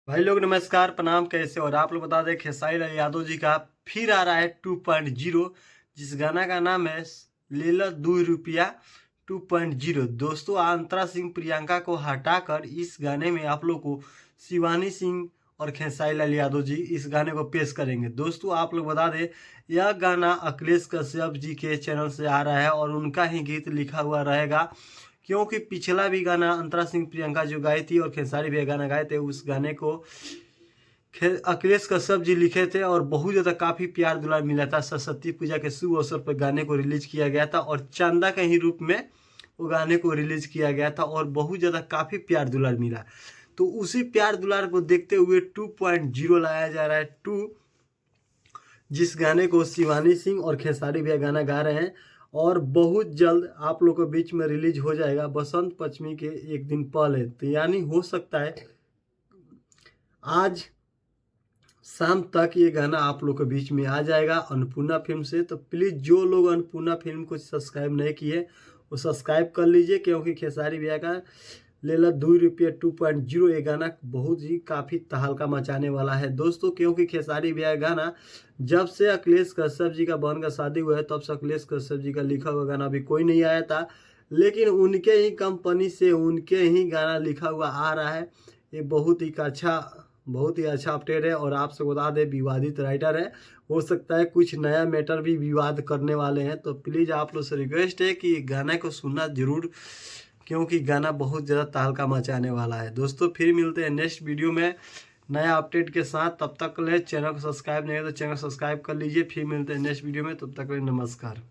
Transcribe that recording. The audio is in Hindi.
भाई लोग नमस्कार प्रणाम, कैसे हो? और आप लोग बता दें खेसारी लाल यादव जी का फिर आ रहा है 2.0, जिस गाना का नाम है ले लो 2 रुपया 2.0। दोस्तों अंतरा सिंह प्रियंका को हटाकर इस गाने में आप लोग को शिवानी सिंह और खेसारी लाल यादव जी इस गाने को पेश करेंगे। दोस्तों आप लोग बता दें यह गाना अखिलेश कश्यप जी के चैनल से आ रहा है और उनका ही गीत लिखा हुआ रहेगा, क्योंकि पिछला भी गाना अंतरा सिंह प्रियंका जो गाई थी और खेसारी भी गाना गाए थे, उस गाने को अखिलेश कश्यप जी लिखे थे और बहुत ज़्यादा काफ़ी प्यार दुलार मिला था। सरस्वती पूजा के शुभ अवसर पर गाने को रिलीज किया गया था और चंदा के ही रूप में वो गाने को रिलीज किया गया था और बहुत ज़्यादा काफ़ी प्यार दुलार मिला। तो उसी प्यार दुलार को देखते हुए 2.0 लाया जा रहा है, जिस गाने को शिवानी सिंह और खेसारी भैया गाना गा रहे हैं और बहुत जल्द आप लोग के बीच में रिलीज हो जाएगा, बसंत पंचमी के एक दिन पहले। तो यानी हो सकता है आज शाम तक ये गाना आप लोग के बीच में आ जाएगा अन्नपूर्णा फिल्म से। तो प्लीज़ जो लोग अन्नपूर्णा फिल्म को सब्सक्राइब नहीं किए वो सब्सक्राइब कर लीजिए, क्योंकि खेसारी भैया का ले लो 2 रुपया 2.0 ये गाना बहुत ही काफ़ी तहलका मचाने वाला है दोस्तों। क्योंकि खेसारी भैया गाना जब से अखिलेश कश्यप जी का बहन का शादी हुआ है तब से अखिलेश कश्यप जी का लिखा हुआ गाना अभी कोई नहीं आया था, लेकिन उनके ही कंपनी से उनके ही गाना लिखा हुआ आ रहा है। ये बहुत ही अच्छा अपडेट है और आपसे बता दें विवादित राइटर है, हो सकता है कुछ नया मैटर भी विवाद करने वाले हैं। तो प्लीज़ आप लोग से रिक्वेस्ट है कि गाने को सुनना जरूर, क्योंकि गाना बहुत ज़्यादा तहलका मचाने वाला है दोस्तों। फिर मिलते हैं नेक्स्ट वीडियो में नया अपडेट के साथ। तब तक के लिए चैनल को सब्सक्राइब नहीं है तो चैनल सब्सक्राइब कर लीजिए। फिर मिलते हैं नेक्स्ट वीडियो में, तब तक के लिए नमस्कार।